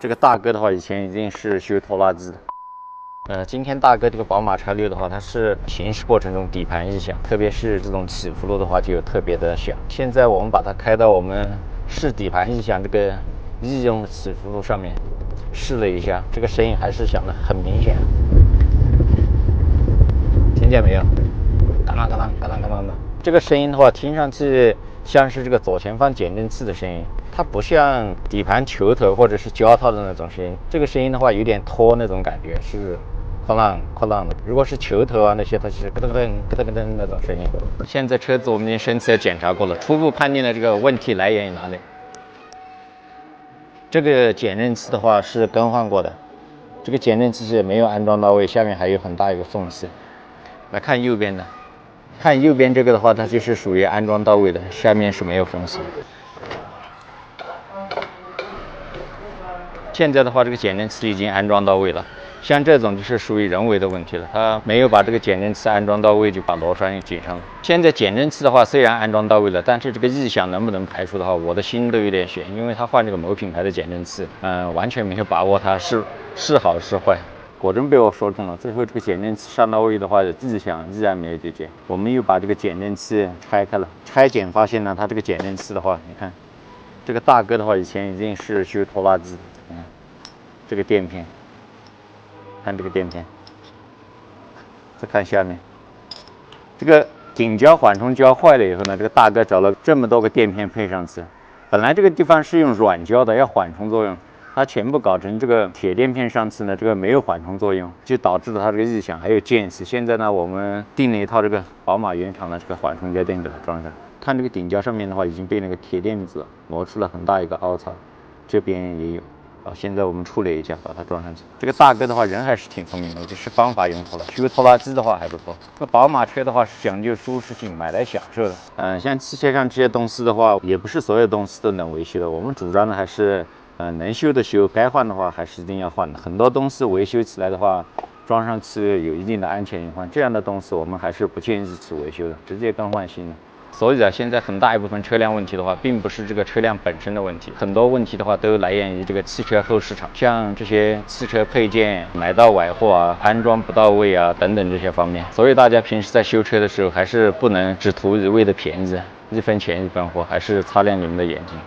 这个大哥的话，以前已经是修拖拉机的。今天大哥这个宝马X6的话，它是行驶过程中底盘异响，特别是这种起伏路的话，就有特别的响。现在我们把它开到我们试底盘异响这个异用的起伏路上面试了一下，这个声音还是响的很明显，听见没有？嘎当嘎当嘎当嘎当的。这个声音的话，听上去像是这个左前方减震器的声音。它不像底盘球头或者是胶套的那种声音，这个声音的话有点拖那种感觉，是哐啷哐啷的。如果是球头啊那些，它是咯噔咯噔咯噔咯噔那种声音。现在车子我们已经深切检查过了，初步判定了这个问题来源于哪里。这个减震器的话是更换过的，这个减震器是没有安装到位，下面还有很大一个缝隙。来看右边的，看右边这个的话，它就是属于安装到位的，下面是没有缝隙。现在的话，这个减震器已经安装到位了，像这种就是属于人为的问题了，它没有把这个减震器安装到位，就把螺栓给紧上了。现在减震器的话虽然安装到位了，但是这个异响能不能排除的话，我的心都有点悬，因为他换这个某品牌的减震器，完全没有把握它是好是坏。果真被我说中了，最后这个减震器上到位的话，异响依然没有解决。我们又把这个减震器拆开了，拆检发现呢，它这个减震器的话，你看这个大哥的话，以前已经是修拖拉机的。这个垫片，看这个垫片，再看下面，这个顶胶缓冲胶坏了以后呢，这个大哥找了这么多个垫片配上去。本来这个地方是用软胶的，要缓冲作用，它全部搞成这个铁垫片上去呢，这个没有缓冲作用，就导致了它这个异响还有间隙。现在呢，我们订了一套这个宝马原厂的这个缓冲胶垫给它装上。看这个顶胶上面的话，已经被那个铁垫子磨出了很大一个凹槽，这边也有。现在我们处理一下，把它装上去。这个大哥的话，人还是挺聪明的，就是方法用错了。修拖拉机的话还不错。这个宝马车的话是讲究舒适性，买来享受的。像汽车上这些东西的话，也不是所有东西都能维修的。我们主张的还是，能修的修，该换的话还是一定要换的。很多东西维修起来的话，装上去有一定的安全隐患，这样的东西我们还是不建议去维修的，直接更换新的。所以现在很大一部分车辆问题的话，并不是这个车辆本身的问题，很多问题的话都来源于这个汽车后市场，像这些汽车配件买到崴货啊、安装不到位啊等等这些方面。所以大家平时在修车的时候，还是不能只图一味的便宜，一分钱一分货，还是擦亮你们的眼睛。